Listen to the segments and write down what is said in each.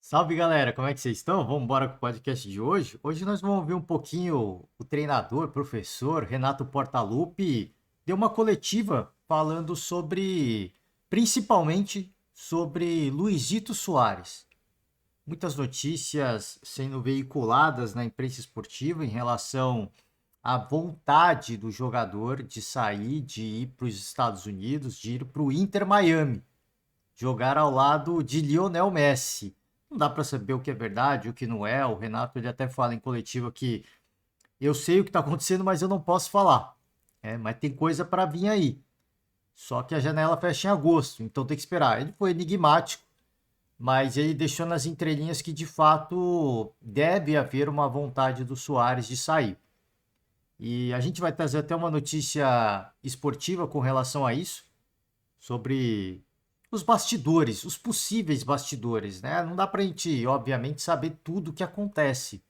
Salve galera, como é que vocês estão? Vamos embora com o podcast de hoje. Hoje nós vamos ouvir um pouquinho o treinador, professor Renato Portaluppi deu uma coletiva falando principalmente sobre Luizito Soares. Muitas notícias sendo veiculadas na imprensa esportiva em relação à vontade do jogador de sair, de ir para os Estados Unidos, de ir para o Inter Miami jogar ao lado de Lionel Messi. Não dá para saber o que é verdade, o que não é. O Renato ele até fala em coletiva que eu sei o que está acontecendo, mas eu não posso falar. Mas tem coisa para vir aí. Só que a janela fecha em agosto, então tem que esperar. Ele foi enigmático, mas ele deixou nas entrelinhas que de fato deve haver uma vontade do Soares de sair. E a gente vai trazer até uma notícia esportiva com relação a isso, sobre os bastidores, os possíveis bastidores, né? Não dá pra gente, obviamente, saber tudo o que acontece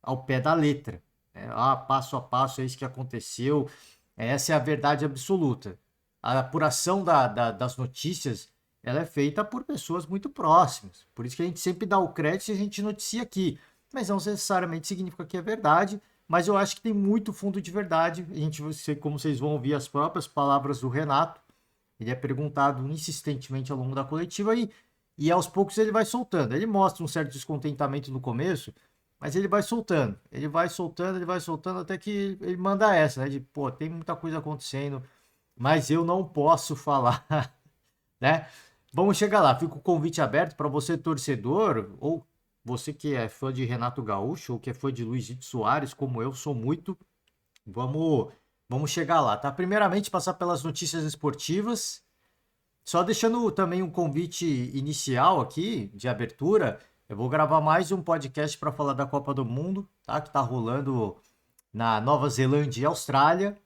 ao pé da letra, né? Passo a passo é isso que aconteceu, essa é a verdade absoluta. A apuração das notícias, ela é feita por pessoas muito próximas, por isso que a gente sempre dá o crédito e a gente noticia aqui, mas não necessariamente significa que é verdade, mas eu acho que tem muito fundo de verdade, a gente, como vocês vão ouvir as próprias palavras do Renato, ele é perguntado insistentemente ao longo da coletiva e aos poucos ele vai soltando. Ele mostra um certo descontentamento no começo, mas ele vai soltando. Ele vai soltando, ele vai soltando até que ele manda essa, né? De, pô, tem muita coisa acontecendo, mas eu não posso falar, né? Vamos chegar lá. Fica o convite aberto para você, torcedor, ou você que é fã de Renato Gaúcho, ou que é fã de Luizito Soares, como eu sou muito. Vamos, vamos chegar lá, tá? Primeiramente, passar pelas notícias esportivas. Só deixando também um convite inicial aqui, de abertura, eu vou gravar mais um podcast para falar da Copa do Mundo, tá? Que tá rolando na Nova Zelândia e Austrália.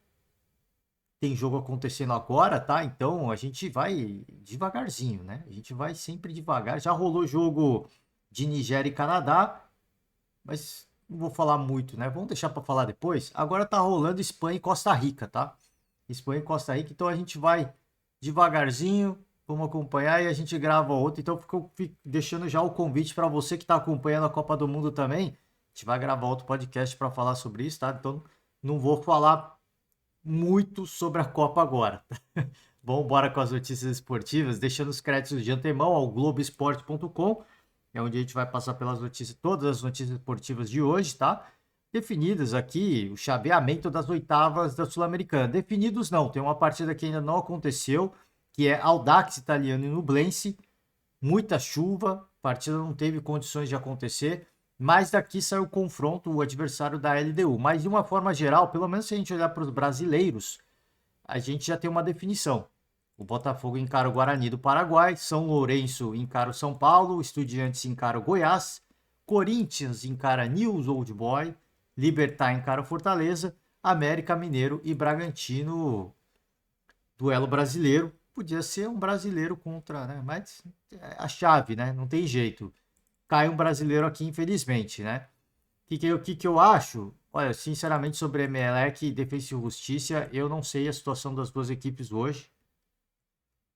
Tem jogo acontecendo agora, tá? Então a gente vai devagarzinho, né? A gente vai sempre devagar. Já rolou jogo de Nigéria e Canadá, mas não vou falar muito, né? Vamos deixar para falar depois. Agora tá rolando Espanha e Costa Rica, tá? Espanha e Costa Rica, então a gente vai devagarzinho, vamos acompanhar e a gente grava outro. Então fico deixando já o convite para você que está acompanhando a Copa do Mundo também. A gente vai gravar outro podcast para falar sobre isso, tá? Então não vou falar muito sobre a Copa agora. Bom, bora com as notícias esportivas, deixando os créditos de antemão ao Globoesporte.com, é onde a gente vai passar pelas notícias, todas as notícias esportivas de hoje, tá? Definidas aqui o chaveamento das oitavas da Sul-Americana. Definidos não, tem uma partida que ainda não aconteceu, que é Audax Italiano e Nublense. Muita chuva, a partida não teve condições de acontecer, mas daqui saiu o confronto, o adversário da LDU. Mas de uma forma geral, pelo menos se a gente olhar para os brasileiros, a gente já tem uma definição. O Botafogo encara o Guarani do Paraguai, São Lourenço encara o São Paulo, Estudiantes encara o Goiás, Corinthians encara News Old Boy, Libertad encara o Fortaleza, América Mineiro e Bragantino, duelo brasileiro. Podia ser um brasileiro contra, né? Mas é a chave, né? Não tem jeito. Cai um brasileiro aqui, infelizmente, né? O que eu acho? Olha, sinceramente, sobre Emelec e Defensa e Justiça, eu não sei a situação das duas equipes hoje.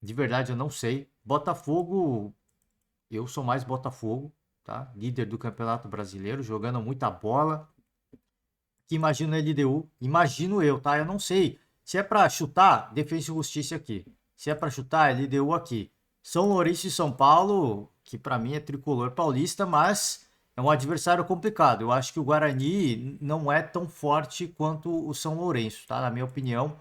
De verdade, eu não sei. Botafogo, eu sou mais Botafogo, tá? Líder do Campeonato Brasileiro, jogando muita bola. Que imagino LDU, imagino eu, tá? Eu não sei. Se é para chutar, Defensa e Justiça aqui. Se é para chutar, LDU aqui. São Lourenço e São Paulo, que para mim é tricolor paulista, mas é um adversário complicado. Eu acho que o Guarani não é tão forte quanto o São Lourenço, tá? Na minha opinião.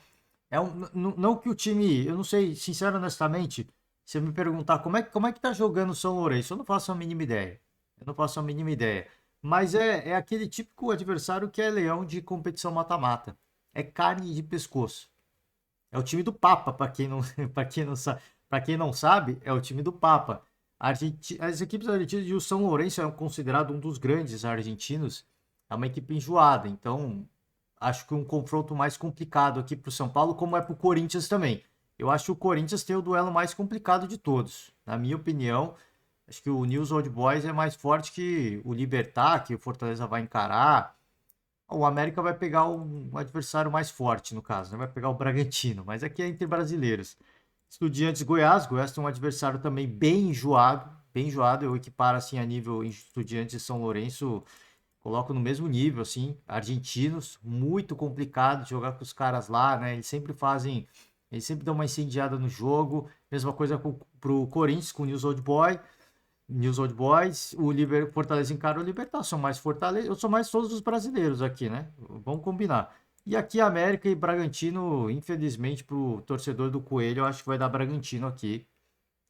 Não que o time, eu não sei, sincero, honestamente, se eu me perguntar como é que tá jogando o São Lourenço, eu não faço a mínima ideia. Eu não faço a mínima ideia. Mas é aquele típico adversário que é leão de competição mata-mata. É carne de pescoço. É o time do Papa, para quem não, para quem não sabe, é o time do Papa. As equipes argentinas e o São Lourenço é considerado um dos grandes argentinos. É uma equipe enjoada, então acho que um confronto mais complicado aqui para o São Paulo, como é para o Corinthians também. Eu acho que o Corinthians tem o duelo mais complicado de todos. Na minha opinião, acho que o News Old Boys é mais forte que o Libertad, que o Fortaleza vai encarar. O América vai pegar um adversário mais forte, no caso, né? Vai pegar o Bragantino, mas aqui é entre brasileiros. Estudiantes Goiás, Goiás tem um adversário também bem enjoado, bem enjoado. Eu equiparo assim a nível Estudiantes de São Lourenço, coloco no mesmo nível, assim, argentinos, muito complicado de jogar com os caras lá, né? Eles sempre dão uma incendiada no jogo. Mesma coisa pro Corinthians, com o News Old Boys, Fortaleza encara o Libertad, são mais Fortaleza, eu sou mais todos os brasileiros aqui, né? Vamos combinar. E aqui América e Bragantino, infelizmente pro torcedor do Coelho, eu acho que vai dar Bragantino aqui.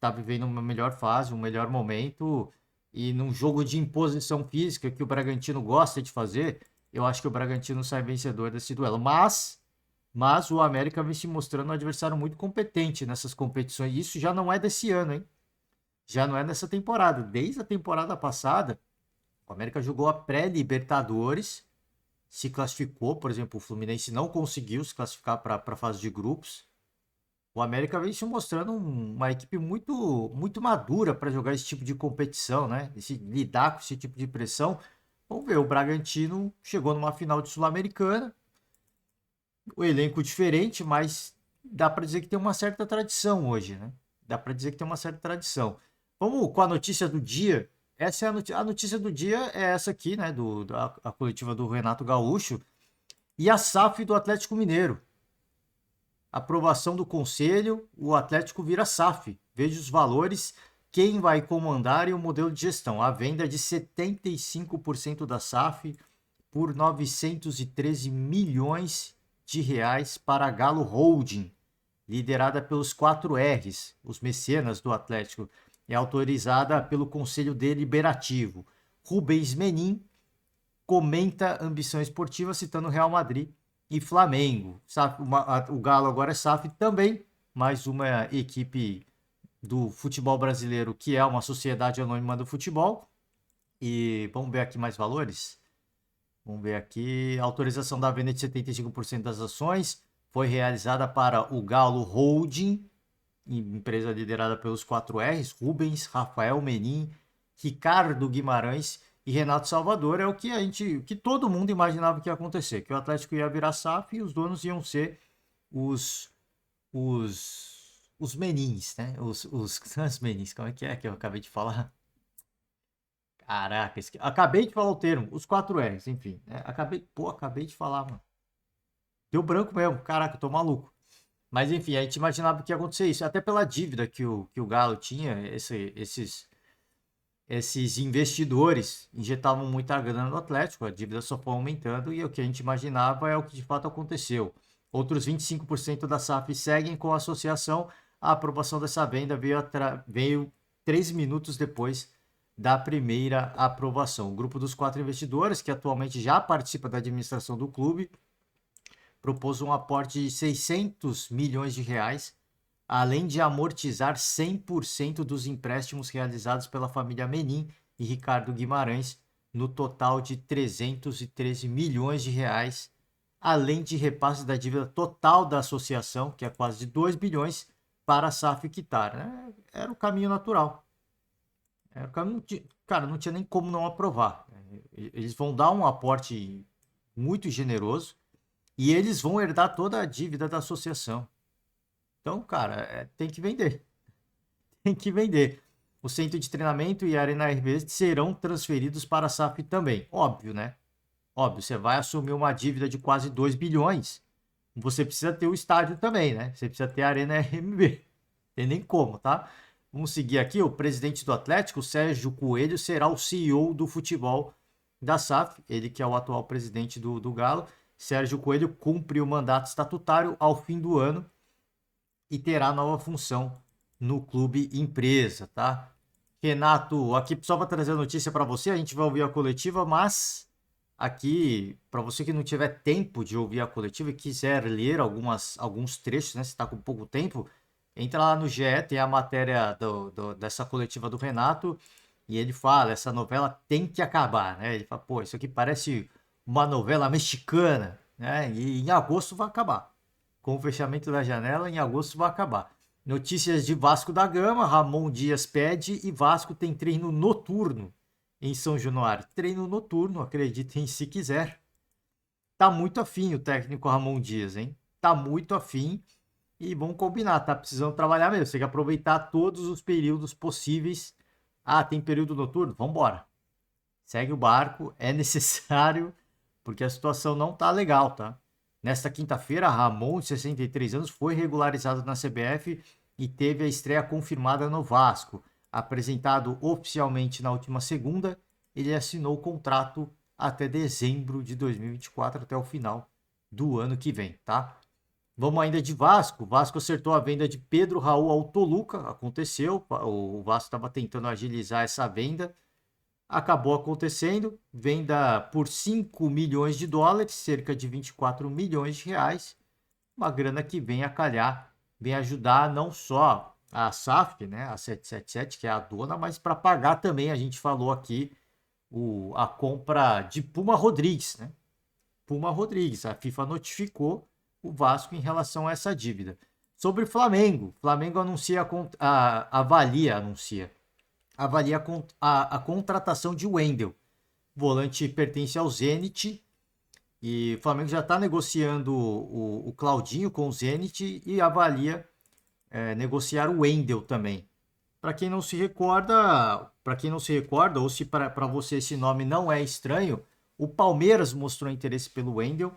Tá vivendo uma melhor fase, um melhor momento, e num jogo de imposição física que o Bragantino gosta de fazer, eu acho que o Bragantino sai vencedor desse duelo. Mas o América vem se mostrando um adversário muito competente nessas competições. E isso já não é desse ano, hein? Já não é nessa temporada. Desde a temporada passada, o América jogou a pré-Libertadores, se classificou, por exemplo, o Fluminense não conseguiu se classificar para a fase de grupos. O América vem se mostrando uma equipe muito madura para jogar esse tipo de competição, né? Lidar com esse tipo de pressão. Vamos ver, o Bragantino chegou numa final de Sul-Americana, o elenco diferente, mas dá para dizer que tem uma certa tradição hoje, né? Dá para dizer que tem uma certa tradição. Vamos com a notícia do dia. Essa é a notícia do dia é essa aqui, né? A coletiva do Renato Gaúcho e a SAF do Atlético Mineiro. Aprovação do conselho, o Atlético vira SAF. Veja os valores, quem vai comandar e o modelo de gestão. A venda de 75% da SAF por 913 milhões de reais para a Galo Holding, liderada pelos 4 R's, os mecenas do Atlético, é autorizada pelo Conselho Deliberativo. Rubens Menin comenta ambição esportiva citando Real Madrid e Flamengo. O Galo agora é SAF também, mais uma equipe do futebol brasileiro que é uma sociedade anônima do futebol. E vamos ver aqui mais valores. Vamos ver aqui. A autorização da venda de 75% das ações foi realizada para o Galo Holding, empresa liderada pelos 4 R's, Rubens, Rafael Menin, Ricardo Guimarães e Renato Salvador. É o que todo mundo imaginava que ia acontecer, que o Atlético ia virar SAF e os donos iam ser os Menins, né? Os Menins, como é que eu acabei de falar? Caraca, acabei de falar o termo, os 4 R's, enfim. Né? Acabei de falar, mano. Deu branco mesmo, caraca, eu tô maluco. Mas enfim, a gente imaginava que ia acontecer isso, até pela dívida que o Galo tinha, esses investidores injetavam muita grana no Atlético, a dívida só foi aumentando e o que a gente imaginava é o que de fato aconteceu. Outros 25% da SAF seguem com a associação. A aprovação dessa venda veio 3 minutos depois da primeira aprovação. O grupo dos 4 investidores, que atualmente já participa da administração do clube, propôs um aporte de 600 milhões de reais, além de amortizar 100% dos empréstimos realizados pela família Menin e Ricardo Guimarães, no total de 313 milhões de reais, além de repasse da dívida total da associação, que é quase de 2 bilhões, para a SAF quitar. Era o caminho natural. Cara, não tinha nem como não aprovar. Eles vão dar um aporte muito generoso e eles vão herdar toda a dívida da associação. Então, cara, tem que vender. Tem que vender. O centro de treinamento e a Arena RB serão transferidos para a SAF também. Óbvio, né? Óbvio, você vai assumir uma dívida de quase 2 bilhões. Você precisa ter o estádio também, né? Você precisa ter a Arena RMB. Tem nem como, tá? Vamos seguir aqui. O presidente do Atlético, Sérgio Coelho, será o CEO do futebol da SAF. Ele que é o atual presidente do Galo. Sérgio Coelho cumpre o mandato estatutário ao fim do ano e terá nova função no clube empresa, tá? Renato, aqui só para trazer a notícia para você, a gente vai ouvir a coletiva, mas aqui, para você que não tiver tempo de ouvir a coletiva e quiser ler alguns trechos, né? Se está com pouco tempo, entra lá no GE, tem a matéria dessa coletiva do Renato e ele fala, essa novela tem que acabar, né? Ele fala, pô, isso aqui parece uma novela mexicana, né? E em agosto vai acabar. Com o fechamento da janela, em agosto vai acabar. Notícias de Vasco da Gama, Ramon Dias pede e Vasco tem treino noturno em São Januário. Treino noturno, acreditem se quiser. Tá muito afim o técnico Ramon Dias, hein? Tá muito afim e vamos combinar, tá precisando trabalhar mesmo. Você tem que aproveitar todos os períodos possíveis Ah, tem período noturno? Vamos embora. Segue o barco, é necessário, porque a situação não tá legal, tá? Nesta quinta-feira, Ramon, de 63 anos, foi regularizado na CBF e teve a estreia confirmada no Vasco. Apresentado oficialmente na última segunda, ele assinou o contrato até dezembro de 2024, até o final do ano que vem, tá? Vamos ainda de Vasco. O Vasco acertou a venda de Pedro Raul ao Toluca. Aconteceu. O Vasco estava tentando agilizar essa venda. Acabou acontecendo. Venda por 5 milhões de dólares, cerca de 24 milhões de reais. Uma grana que vem a calhar, vem ajudar não só a SAF, né, a 777, que é a dona, mas para pagar também, a gente falou aqui, a compra de Puma Rodrigues, né? Puma Rodrigues. A FIFA notificou o Vasco em relação a essa dívida. Sobre o Flamengo, Flamengo avalia a contratação de Wendel. O volante pertence ao Zenit e o Flamengo já está negociando o Claudinho com o Zenit e avalia negociar o Wendel também. Para quem não se recorda, ou se para você esse nome não é estranho, o Palmeiras mostrou interesse pelo Wendel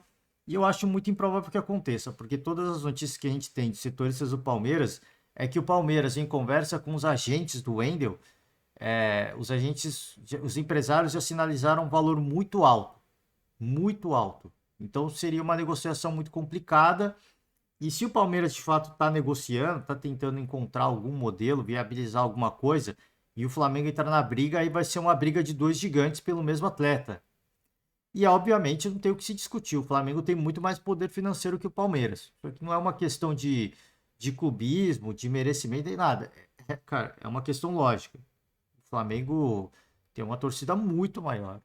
e eu acho muito improvável que aconteça, porque todas as notícias que a gente tem de setoristas do Palmeiras é que o Palmeiras, em conversa com os agentes do Wendel, os empresários já sinalizaram um valor muito alto, muito alto. Então seria uma negociação muito complicada. E se o Palmeiras de fato está negociando, está tentando encontrar algum modelo, viabilizar alguma coisa, e o Flamengo entrar na briga, aí vai ser uma briga de dois gigantes pelo mesmo atleta. E obviamente não tem o que se discutir. O Flamengo tem muito mais poder financeiro que o Palmeiras. Isso aqui não é uma questão de clubismo, de merecimento nem nada. Cara, é uma questão lógica. O Flamengo tem uma torcida muito maior,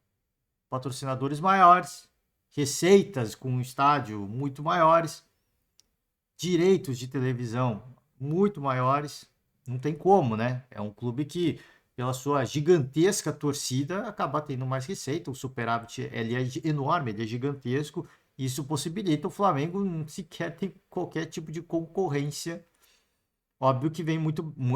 patrocinadores maiores, receitas com um estádio muito maiores, direitos de televisão muito maiores. Não tem como, né? É um clube que, pela sua gigantesca torcida, acaba tendo mais receita. O superávit ele é enorme, ele é gigantesco. Isso possibilita o Flamengo sequer ter qualquer tipo de concorrência. Óbvio que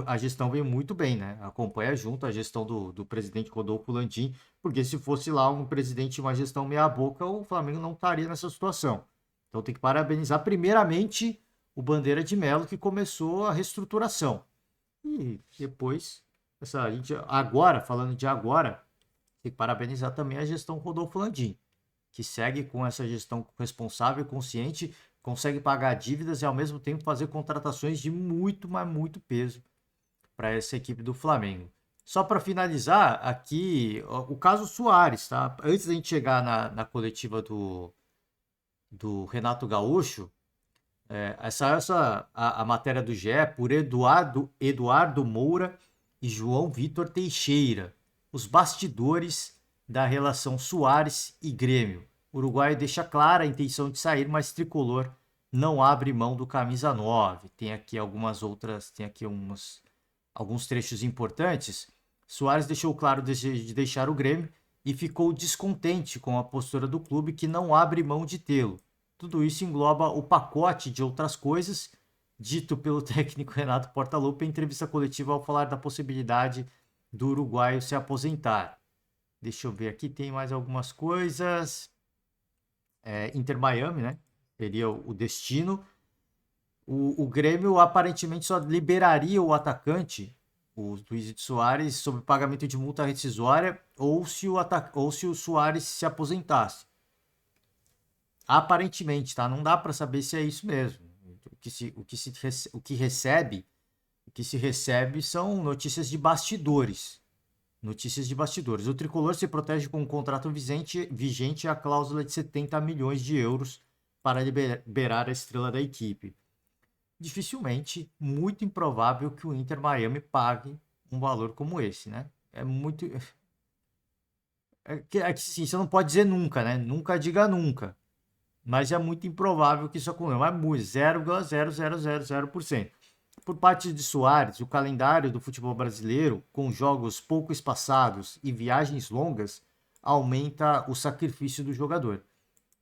a gestão vem muito bem, né? Acompanha junto a gestão do presidente Rodolfo Landim, porque se fosse lá um presidente e uma gestão meia-boca, o Flamengo não estaria nessa situação. Então tem que parabenizar primeiramente o Bandeira de Melo, que começou a reestruturação. E depois, falando de agora, tem que parabenizar também a gestão Rodolfo Landim, que segue com essa gestão responsável e consciente, consegue pagar dívidas e ao mesmo tempo fazer contratações de muito, mas muito peso para essa equipe do Flamengo. Só para finalizar, aqui o caso Soares, tá? Antes da gente chegar na coletiva do Renato Gaúcho, a matéria do GE por Eduardo Moura e João Vitor Teixeira. Os bastidores da relação Soares e Grêmio. O Uruguai deixa clara a intenção de sair, mas Tricolor não abre mão do camisa 9. Tem aqui alguns trechos importantes. Soares deixou claro o desejo de deixar o Grêmio e ficou descontente com a postura do clube que não abre mão de tê-lo. Tudo isso engloba o pacote de outras coisas dito pelo técnico Renato Portaluppi em entrevista coletiva ao falar da possibilidade do uruguaio se aposentar. Deixa eu ver aqui, tem mais algumas coisas. Inter Miami, né? Seria o destino. O Grêmio aparentemente só liberaria o atacante, o Luiz Soares, sob pagamento de multa rescisória ou se o Soares se aposentasse. Aparentemente, tá? Não dá para saber se é isso mesmo. O que se recebe são notícias de bastidores. Notícias de bastidores. O Tricolor se protege com um contrato vigente e a cláusula de 70 milhões de euros para liberar a estrela da equipe. Dificilmente, muito improvável que o Inter Miami pague um valor como esse, né? É muito... sim, você não pode dizer nunca, né? Nunca diga nunca. Mas é muito improvável que isso aconteça. Mas muito, 0,0000%. Por parte de Soares, o calendário do futebol brasileiro, com jogos pouco espaçados e viagens longas, aumenta o sacrifício do jogador.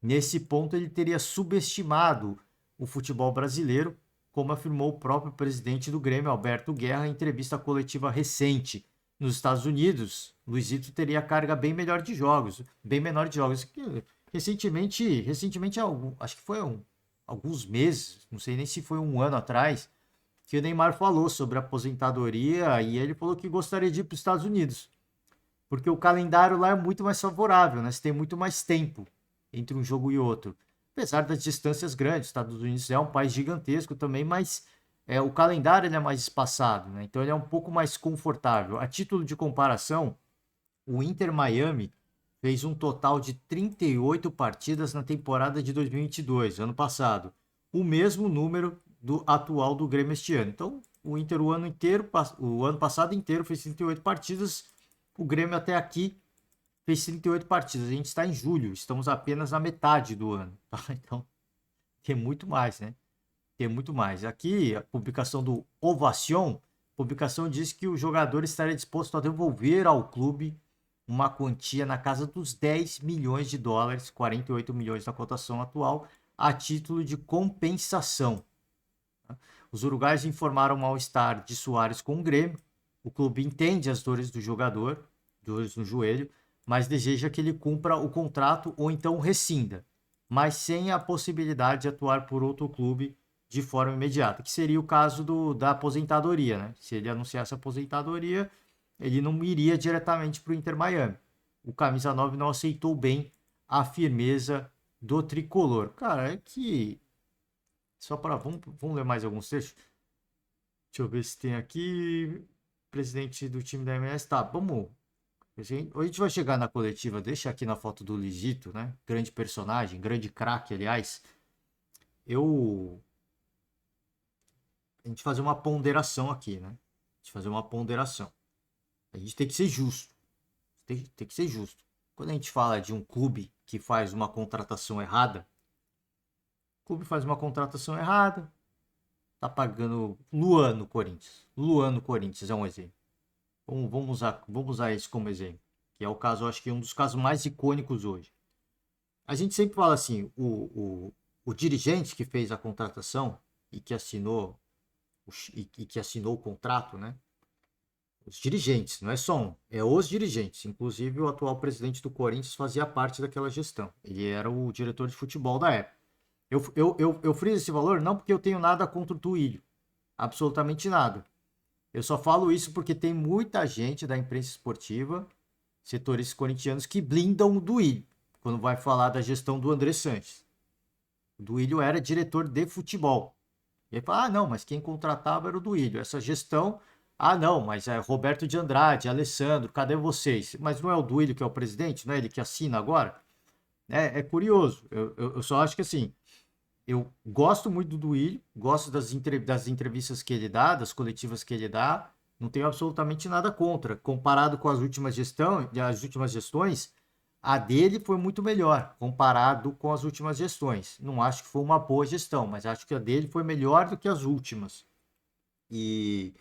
Nesse ponto, ele teria subestimado o futebol brasileiro, como afirmou o próprio presidente do Grêmio, Alberto Guerra, em entrevista coletiva recente. nos Estados Unidos, Luizito teria carga bem melhor de jogos, bem menor de jogos. Recentemente acho que foi alguns meses, não sei nem se foi um ano atrás, que o Neymar falou sobre aposentadoria e ele falou que gostaria de ir para os Estados Unidos, porque o calendário lá é muito mais favorável, né? Você tem muito mais tempo entre um jogo e outro. Apesar das distâncias grandes, os Estados Unidos é um país gigantesco também, mas o calendário ele é mais espaçado, né? Então ele é um pouco mais confortável. A título de comparação, o Inter Miami fez um total de 38 partidas na temporada de 2022, ano passado. O mesmo número do atual do Grêmio este ano. Então, o Inter o ano passado inteiro fez 38 partidas, o Grêmio até aqui fez 38 partidas. A gente está em julho, estamos apenas na metade do ano. Tá? Então, tem muito mais, né? Tem muito mais. Aqui, a publicação do Ovation, a publicação diz que o jogador estaria disposto a devolver ao clube uma quantia na casa dos 10 milhões de dólares, 48 milhões na cotação atual, a título de compensação. Os uruguaios informaram o mal-estar de Suárez com o Grêmio. O clube entende as dores do jogador, dores no joelho, mas deseja que ele cumpra o contrato ou então rescinda, mas sem a possibilidade de atuar por outro clube de forma imediata, que seria o caso da aposentadoria, né? Se ele anunciasse a aposentadoria, ele não iria diretamente para o Inter Miami. O camisa 9 não aceitou bem a firmeza do tricolor. Cara, é que só para vamos ler mais alguns textos. Deixa eu ver se tem aqui presidente do time da MLS. Tá, vamos. Hoje a gente vai chegar na coletiva, deixa aqui na foto do Lisito, né? Grande personagem, grande craque, aliás. A gente fazer uma ponderação aqui, né? A gente fazer uma ponderação. A gente tem que ser justo. Tem que ser justo. Quando a gente fala de um clube que faz uma contratação errada, o clube faz uma contratação errada, tá pagando Luan no Corinthians. Luan no Corinthians é um exemplo. Vamos usar isso como exemplo, que é o caso, acho que é um dos casos mais icônicos hoje. A gente sempre fala assim, o dirigente que fez a contratação e que assinou o contrato, né? Os dirigentes, não é só um, é os dirigentes. Inclusive o atual presidente do Corinthians fazia parte daquela gestão. Ele era o diretor de futebol da época. Eu friso esse valor não porque eu tenho nada contra o Duílio, absolutamente nada. Eu só falo isso porque tem muita gente da imprensa esportiva, setores corintianos, que blindam o Duílio quando vai falar da gestão do André Sanches. O Duílio era diretor de futebol. E aí fala, não, mas quem contratava era o Duílio. Essa gestão, não, mas é Roberto de Andrade, Alessandro, cadê vocês? Mas não é o Duílio que é o presidente, não é ele que assina agora? É curioso. Eu só acho que assim, eu gosto muito do Duílio, gosto das entrevistas que ele dá, das coletivas que ele dá, não tenho absolutamente nada contra. Comparado com as últimas gestões, a dele foi muito melhor, comparado com as últimas gestões. Não acho que foi uma boa gestão, mas acho que a dele foi melhor do que as últimas. E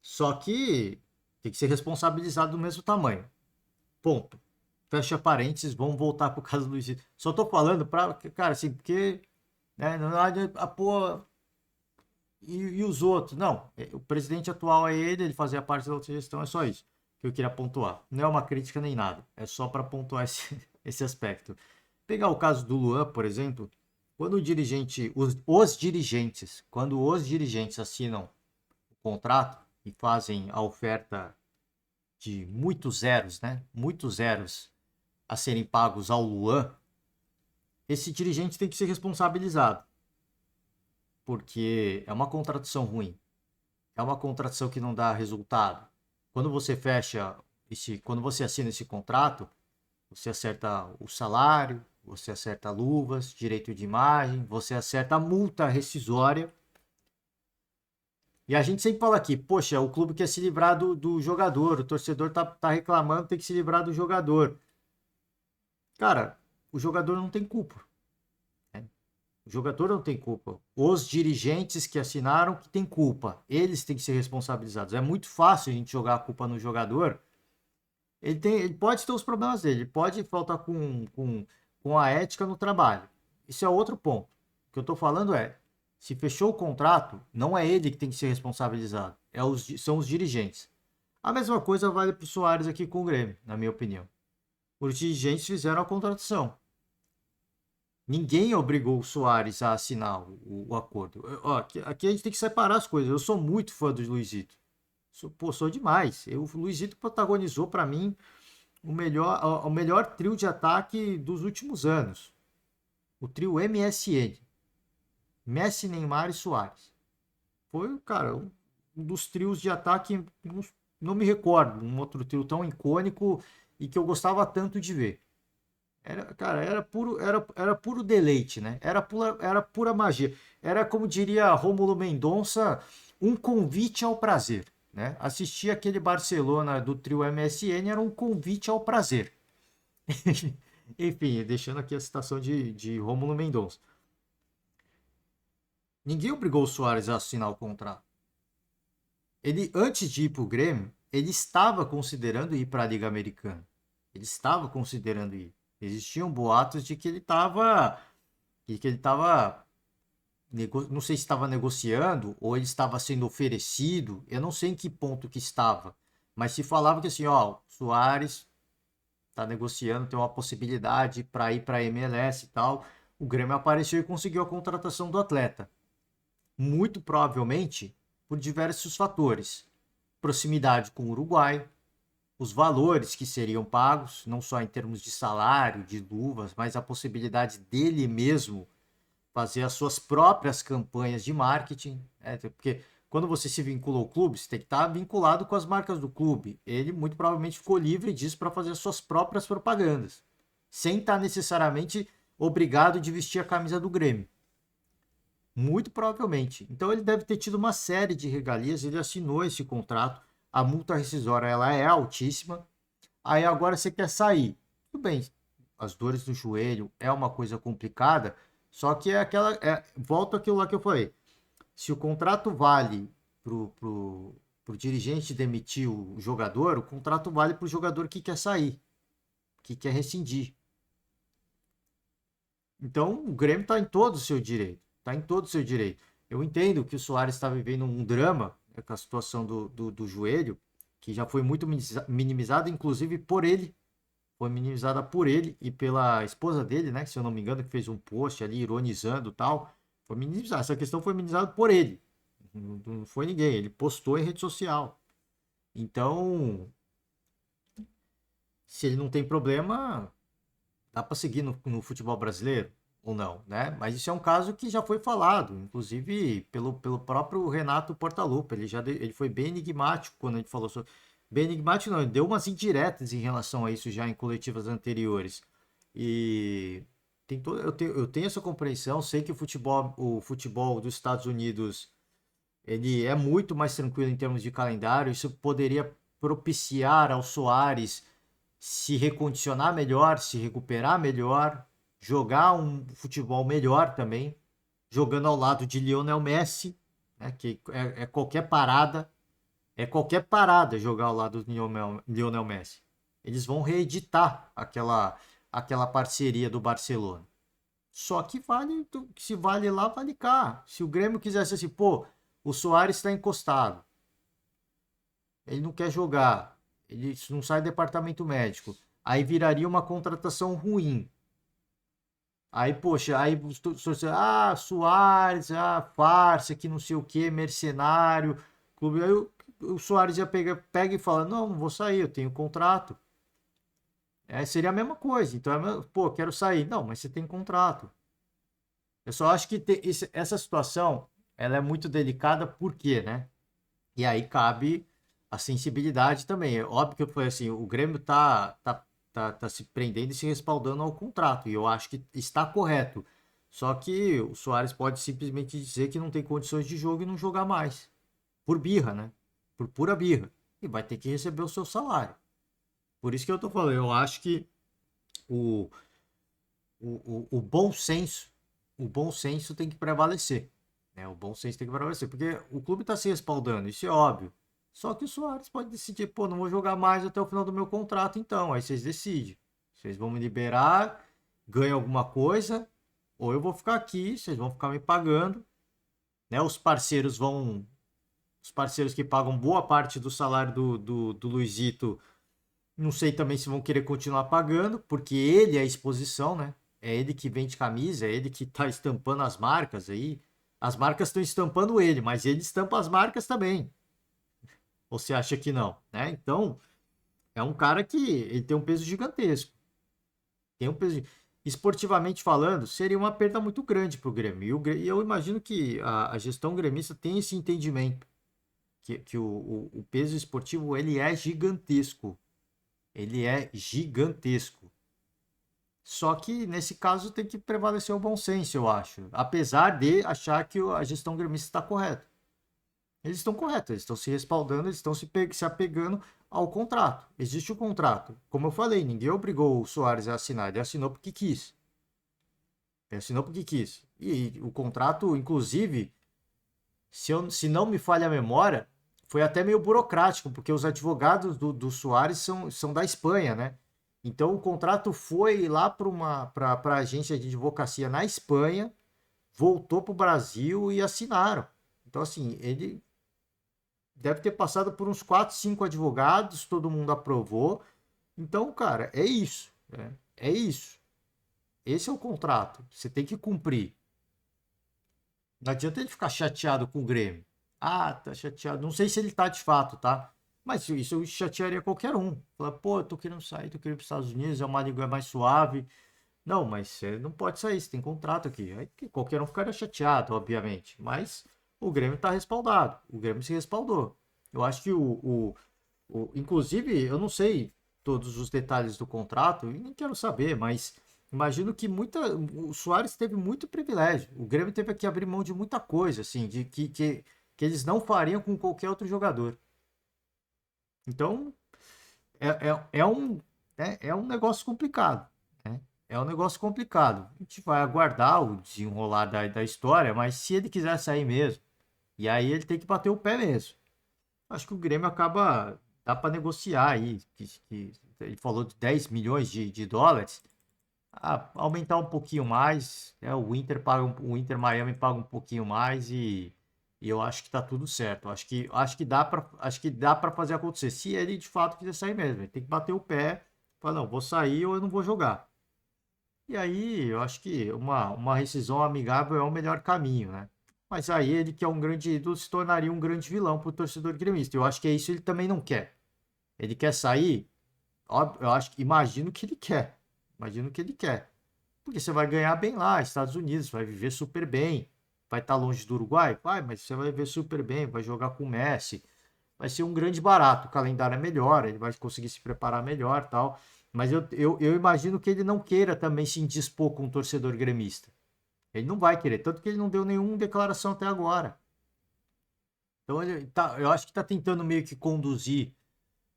só que tem que ser responsabilizado do mesmo tamanho. Ponto. Fecha parênteses, vamos voltar pro caso do Luizito. Só tô falando para, cara, assim, porque não adianta, pô, e os outros? Não, o presidente atual é ele fazia parte da outra gestão, é só isso que eu queria pontuar. Não é uma crítica nem nada, é só para pontuar esse aspecto. Pegar o caso do Luan, por exemplo, quando quando os dirigentes assinam o contrato e fazem a oferta de muitos zeros, né? Muitos zeros a serem pagos ao Luan, esse dirigente tem que ser responsabilizado. Porque é uma contratação ruim. É uma contratação que não dá resultado. Quando você quando você assina esse contrato, você acerta o salário, você acerta luvas, direito de imagem, você acerta a multa rescisória. E a gente sempre fala aqui, poxa, o clube quer se livrar do jogador, o torcedor tá reclamando, tem que se livrar do jogador. Cara, o jogador não tem culpa. O jogador não tem culpa. Os dirigentes que assinaram que têm culpa. Eles têm que ser responsabilizados. É muito fácil a gente jogar a culpa no jogador. Ele pode ter os problemas dele. Ele pode faltar com a ética no trabalho. Isso é outro ponto. O que eu estou falando é, se fechou o contrato, não é ele que tem que ser responsabilizado. São os dirigentes. A mesma coisa vale para o Soares aqui com o Grêmio, na minha opinião. Os dirigentes fizeram a contratação. Ninguém obrigou o Soares a assinar o acordo. Ó, aqui a gente tem que separar as coisas. Eu sou muito fã do Luizito. Sou demais. O Luizito protagonizou para mim o melhor trio de ataque dos últimos anos. O trio MSN. Messi, Neymar e Soares. Foi, cara, um dos trios de ataque, não me recordo, um outro trio tão icônico e que eu gostava tanto de ver. Cara, era puro deleite, né? Era pura magia. Era, como diria Rômulo Mendonça, um convite ao prazer, né? Assistir aquele Barcelona do trio MSN era um convite ao prazer. Enfim, deixando aqui a citação de Rômulo Mendonça. Ninguém obrigou o Soares a assinar o contrato. Ele, antes de ir para o Grêmio, ele estava considerando ir para a Liga Americana. Ele estava considerando ir. Existiam boatos de que ele estava, não sei se estava negociando ou ele estava sendo oferecido. Eu não sei em que ponto que estava, mas se falava que assim, ó, o Soares está negociando, tem uma possibilidade para ir para a MLS e tal. O Grêmio apareceu e conseguiu a contratação do atleta. Muito provavelmente por diversos fatores. Proximidade com o Uruguai, os valores que seriam pagos, não só em termos de salário, de luvas, mas a possibilidade dele mesmo fazer as suas próprias campanhas de marketing, né? Porque quando você se vincula ao clube, você tem que estar vinculado com as marcas do clube. Ele muito provavelmente ficou livre disso para fazer as suas próprias propagandas, sem estar necessariamente obrigado de vestir a camisa do Grêmio. Muito provavelmente. Então ele deve ter tido uma série de regalias, ele assinou esse contrato, a multa rescisória ela é altíssima. Aí agora você quer sair. Tudo bem, as dores do joelho é uma coisa complicada, só que volta aquilo lá que eu falei. Se o contrato vale pro dirigente demitir o jogador, o contrato vale pro jogador que quer sair, que quer rescindir. Então, o Grêmio está em todo o seu direito. Está em todo o seu direito. Eu entendo que o Soares está vivendo um drama, né, com a situação do joelho, que já foi muito minimizada, inclusive por ele. Foi minimizada por ele e pela esposa dele, né? Se eu não me engano, que fez um post ali ironizando e tal. Foi minimizada. Essa questão foi minimizada por ele. Não foi ninguém. Ele postou em rede social. Então, se ele não tem problema, dá para seguir no futebol brasileiro ou não, né? Mas isso é um caso que já foi falado, inclusive pelo próprio Renato Portaluppi. Ele foi bem enigmático quando a gente falou sobre. Bem enigmático, não, ele deu umas indiretas em relação a isso já em coletivas anteriores. E eu tenho essa compreensão, sei que o futebol dos Estados Unidos ele é muito mais tranquilo em termos de calendário. Isso poderia propiciar ao Soares se recondicionar melhor, se recuperar melhor, jogar um futebol melhor também, jogando ao lado de Lionel Messi, né, que é qualquer parada jogar ao lado do Lionel Messi. Eles vão reeditar aquela parceria do Barcelona. Só que se vale lá, vale cá. Se o Grêmio quisesse assim, pô, o Soares está encostado, ele não quer jogar, ele não sai do departamento médico, aí viraria uma contratação ruim. Aí, poxa, aí Soares, farsa, que não sei o que, mercenário, clube. Aí o Soares ia pega e fala: não vou sair, eu tenho contrato. Seria a mesma coisa. Então, pô, quero sair. Não, mas você tem contrato. Eu só acho que essa situação ela é muito delicada, por quê, né? E aí cabe a sensibilidade também. É óbvio que eu falei assim, o Grêmio tá se prendendo e se respaldando ao contrato, e eu acho que está correto. Só que o Soares pode simplesmente dizer que não tem condições de jogo e não jogar mais. Por birra, né? Por pura birra. E vai ter que receber o seu salário. Por isso que eu tô falando, eu acho que o, o bom senso tem que prevalecer. Né? O bom senso tem que prevalecer, porque o clube está se respaldando, isso é óbvio. Só que o Soares pode decidir, pô, não vou jogar mais até o final do meu contrato, então. Aí vocês decidem. Vocês vão me liberar, ganham alguma coisa, ou eu vou ficar aqui, vocês vão ficar me pagando, né? Os parceiros vão os parceiros que pagam boa parte do salário do Luizito, não sei também se vão querer continuar pagando, porque ele é a exposição, né? É ele que vende camisa, é ele que tá estampando as marcas aí. As marcas estão estampando ele, mas ele estampa as marcas também. Ou você acha que não, né? Então, é um cara que ele tem um peso gigantesco. Tem um peso. Esportivamente falando, seria uma perda muito grande para o Grêmio. E eu imagino que a gestão gremista tem esse entendimento, que o peso esportivo ele é gigantesco. Ele é gigantesco. Só que, nesse caso, tem que prevalecer o bom senso, eu acho. Apesar de achar que a gestão gremista está correta. Eles estão corretos, eles estão se respaldando, eles estão se apegando ao contrato. Existe o contrato. Como eu falei, ninguém obrigou o Soares a assinar, ele assinou porque quis. Ele assinou porque quis. E o contrato, inclusive, se não me falha a memória, foi até meio burocrático, porque os advogados do Soares são da Espanha, né? Então o contrato foi lá para a agência de advocacia na Espanha, voltou para o Brasil e assinaram. Então, assim, ele deve ter passado por uns 4, 5 advogados, todo mundo aprovou. Então, cara, é isso. Né? É isso. Esse é o contrato. Você tem que cumprir. Não adianta ele ficar chateado com o Grêmio. Ah, tá chateado. Não sei se ele tá de fato, tá? Mas isso chatearia qualquer um. Fala, pô, eu tô querendo sair, tô querendo ir para os Estados Unidos, é uma língua mais suave. Não, mas você não pode sair, você tem contrato aqui. Aí qualquer um ficaria chateado, obviamente. Mas o Grêmio tá respaldado. O Grêmio se respaldou. Eu acho que inclusive, eu não sei todos os detalhes do contrato, e nem quero saber, mas imagino que o Soares teve muito privilégio. O Grêmio teve que abrir mão de muita coisa, assim, que eles não fariam com qualquer outro jogador. Então, é um negócio complicado, né? É um negócio complicado. A gente vai aguardar o desenrolar da história, mas se ele quiser sair mesmo, e aí ele tem que bater o pé mesmo. Acho que o Grêmio dá para negociar aí, que ele falou de 10 milhões de dólares, aumentar um pouquinho mais, né? O Inter Miami paga um pouquinho mais e eu acho que tá tudo certo. Acho que dá para fazer acontecer. Se ele de fato quiser sair mesmo, ele tem que bater o pé, falar, não, vou sair ou eu não vou jogar. E aí, eu acho que uma rescisão amigável é o melhor caminho, né? Mas aí ele, que é um grande ídolo, se tornaria um grande vilão para o torcedor gremista. Eu acho que é isso que ele também não quer. Ele quer sair, óbvio, imagino que ele quer. Imagino que ele quer. Porque você vai ganhar bem lá, Estados Unidos, vai viver super bem. Vai estar longe do Uruguai? Vai, mas você vai viver super bem, vai jogar com o Messi. Vai ser um grande barato, o calendário é melhor, ele vai conseguir se preparar melhor, tal. Mas eu imagino que ele não queira também se indispor com o torcedor gremista. Ele não vai querer, tanto que ele não deu nenhuma declaração até agora. Então eu acho que está tentando meio que conduzir,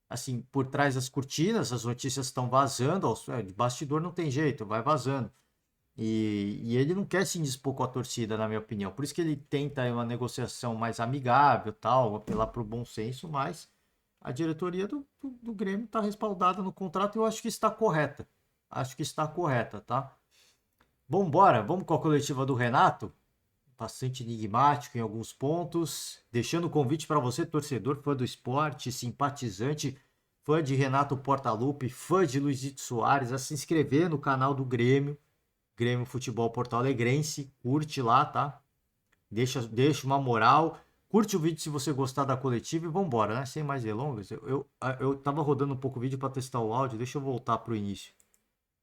assim, por trás das cortinas, as notícias estão vazando, de bastidor não tem jeito, vai vazando. E ele não quer se indispor com a torcida, na minha opinião. Por isso que ele tenta uma negociação mais amigável, tal, apelar para o bom senso, mas a diretoria do Grêmio está respaldada no contrato e eu acho que está correta. Acho que está correta, tá? Vamos com a coletiva do Renato? Bastante enigmático em alguns pontos. Deixando o convite para você, torcedor, fã do esporte, simpatizante, fã de Renato Portaluppi, fã de Luizito Soares, a se inscrever no canal do Grêmio, Grêmio Futebol Porto Alegrense. Curte lá, tá? Deixa uma moral. Curte o vídeo se você gostar da coletiva e vambora, né? Sem mais delongas. Eu tava rodando um pouco o vídeo para testar o áudio. Deixa eu voltar pro início.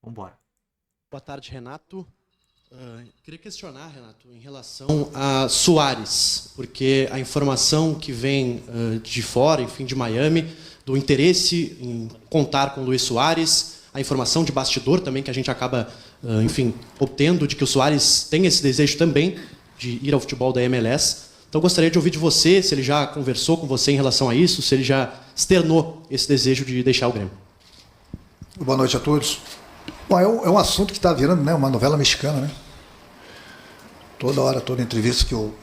Vambora. Boa tarde, Renato. Queria questionar, Renato, em relação a Soares, porque a informação que vem de fora, enfim, de Miami, do interesse em contar com o Luiz Soares, a informação de bastidor também que a gente acaba, enfim, obtendo de que o Soares tem esse desejo também de ir ao futebol da MLS. Então, gostaria de ouvir de você, se ele já conversou com você em relação a isso, se ele já externou esse desejo de deixar o Grêmio. Boa noite a todos. Bom, é um assunto que está virando, né, uma novela mexicana, né? Toda hora, toda entrevista que eu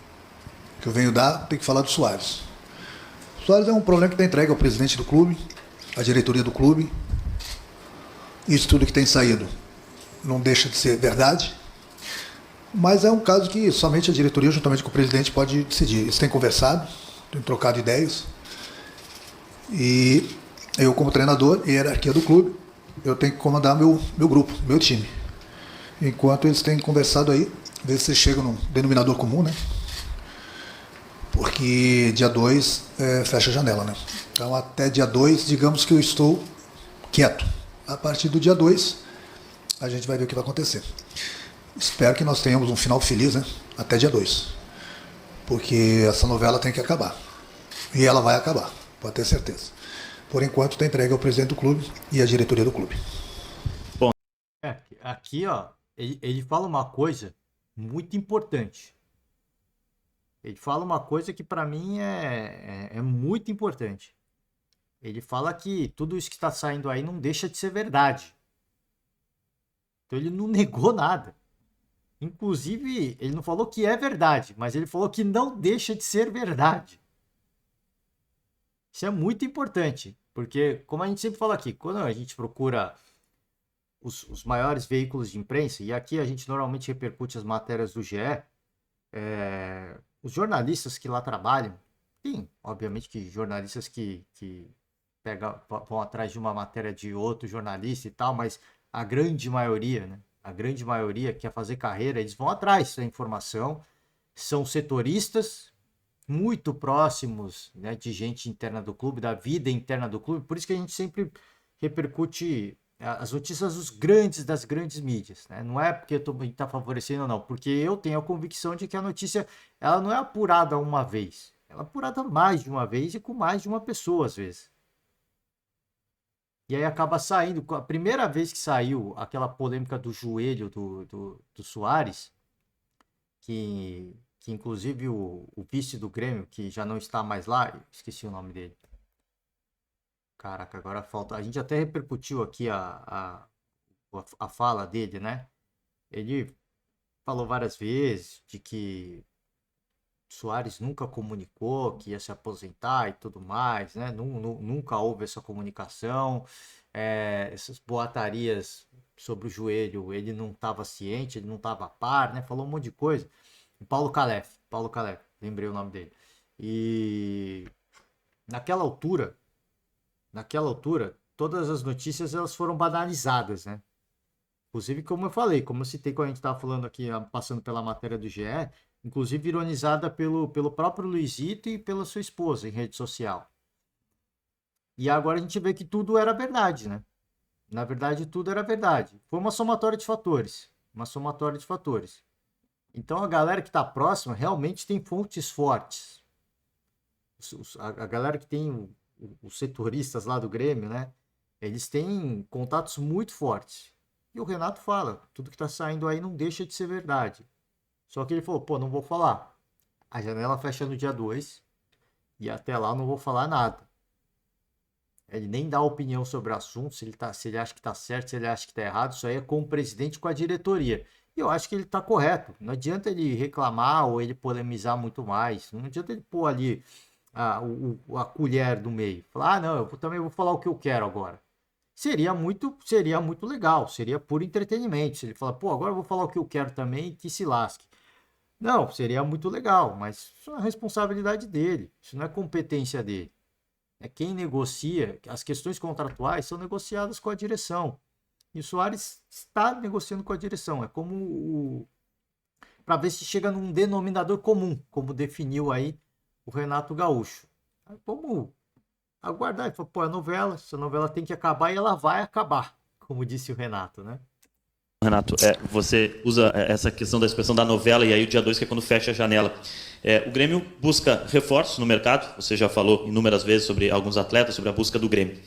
venho dar, tem que falar do Soares. O Soares é um problema que está entregue ao presidente do clube, à diretoria do clube. Isso tudo que tem saído não deixa de ser verdade, mas é um caso que somente a diretoria, juntamente com o presidente, pode decidir. Eles têm conversado, tenho trocado ideias. E eu, como treinador e hierarquia do clube, eu tenho que comandar meu grupo, meu time. Enquanto eles têm conversado aí, ver se chegam num denominador comum, né? Porque dia 2 fecha a janela, né? Então até dia 2, digamos que eu estou quieto. A partir do dia 2, a gente vai ver o que vai acontecer. Espero que nós tenhamos um final feliz, né? Até dia 2. Porque essa novela tem que acabar. E ela vai acabar, pode ter certeza. Por enquanto está entregue ao presidente do clube e à diretoria do clube. Aqui, ó, ele fala uma coisa muito importante. Ele fala uma coisa que para mim é muito importante. Ele fala que tudo isso que está saindo aí não deixa de ser verdade. Então ele não negou nada. Inclusive, ele não falou que é verdade, mas ele falou que não deixa de ser verdade. Isso é muito importante, porque, como a gente sempre fala aqui, quando a gente procura os maiores veículos de imprensa, e aqui a gente normalmente repercute as matérias do GE, os jornalistas que lá trabalham, tem, obviamente, que jornalistas que vão atrás de uma matéria de outro jornalista e tal, mas a grande maioria, né? A grande maioria quer fazer carreira, eles vão atrás da informação, são setoristas, muito próximos, né, de gente interna do clube, da vida interna do clube, por isso que a gente sempre repercute as notícias das grandes mídias, né? Não é porque a gente está favorecendo ou não, porque eu tenho a convicção de que a notícia ela não é apurada uma vez, ela é apurada mais de uma vez e com mais de uma pessoa às vezes. E aí acaba saindo, a primeira vez que saiu aquela polêmica do joelho do Soares, que inclusive o vice do Grêmio, que já não está mais lá, esqueci o nome dele. Caraca, agora falta. A gente até repercutiu aqui a fala dele, né? Ele falou várias vezes de que Soares nunca comunicou que ia se aposentar e tudo mais, né? Nunca houve essa comunicação. Essas boatarias sobre o joelho, ele não estava ciente, ele não estava a par, né? Falou um monte de coisa. Paulo Calef, lembrei o nome dele. E naquela altura, todas as notícias elas foram banalizadas, né? Inclusive, como eu falei, como eu citei quando a gente estava falando aqui, passando pela matéria do GE, inclusive ironizada pelo próprio Luizito e pela sua esposa em rede social. E agora a gente vê que tudo era verdade, né? Na verdade, tudo era verdade. Foi uma somatória de fatores. Então, a galera que está próxima realmente tem fontes fortes. A galera que tem os setoristas lá do Grêmio, né? Eles têm contatos muito fortes. E o Renato fala, tudo que está saindo aí não deixa de ser verdade. Só que ele falou, pô, não vou falar. A janela fecha no dia 2 e até lá eu não vou falar nada. Ele nem dá opinião sobre o assunto, se ele acha que está certo, se ele acha que está errado. Isso aí é com o presidente e com a diretoria. E eu acho que ele está correto. Não adianta ele reclamar ou ele polemizar muito mais. Não adianta ele pôr ali a colher do meio. Falar, não, eu também vou falar o que eu quero agora. Seria muito legal, seria puro entretenimento. Se ele falar, pô, agora eu vou falar o que eu quero também e que se lasque. Não, seria muito legal, mas isso não é responsabilidade dele. Isso não é competência dele. É quem negocia, as questões contratuais são negociadas com a direção. E o Soares está negociando com a direção. É como para ver se chega num denominador comum, como definiu aí o Renato Gaúcho. Vamos aguardar. Ele falou, pô, essa novela tem que acabar e ela vai acabar, como disse o Renato, né? Renato, você usa essa questão da expressão da novela e aí o dia 2 que é quando fecha a janela. O Grêmio busca reforços no mercado, você já falou inúmeras vezes sobre alguns atletas, sobre a busca do Grêmio.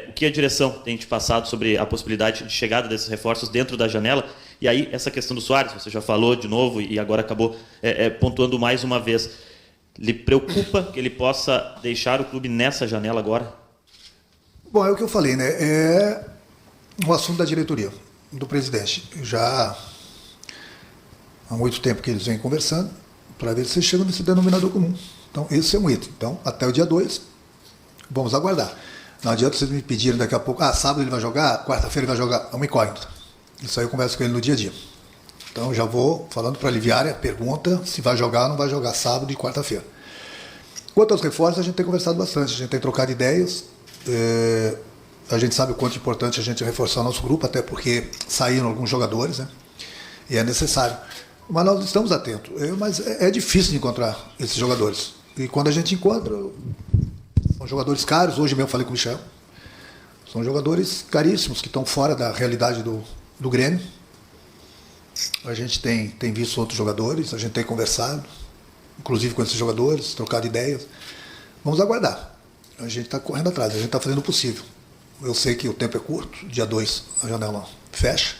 O que a direção tem te passado sobre a possibilidade de chegada desses reforços dentro da janela? E aí essa questão do Soares, você já falou de novo e agora acabou pontuando mais uma vez. Lhe preocupa que ele possa deixar o clube nessa janela agora? Bom, é o que eu falei, né? É um assunto da diretoria, do presidente. Já há muito tempo que eles vêm conversando para ver se chegam nesse denominador comum. Então, esse é um item. Então, até o dia 2, vamos aguardar. Não adianta vocês me pedirem daqui a pouco, sábado ele vai jogar, quarta-feira ele vai jogar. É uma incógnita. Isso aí eu converso com ele no dia a dia. Então, já vou falando para aliviar a pergunta se vai jogar ou não vai jogar sábado e quarta-feira. Quanto aos reforços, a gente tem conversado bastante, a gente tem trocado ideias. A gente sabe o quanto é importante a gente reforçar o nosso grupo, até porque saíram alguns jogadores, né? E é necessário. Mas nós estamos atentos. Mas é difícil de encontrar esses jogadores. E quando a gente encontra, são jogadores caros. Hoje mesmo falei com o Michel. São jogadores caríssimos que estão fora da realidade do Grêmio. A gente tem visto outros jogadores, a gente tem conversado, inclusive com esses jogadores, trocado ideias. Vamos aguardar. A gente está correndo atrás, a gente está fazendo o possível. Eu sei que o tempo é curto, dia 2 a janela fecha,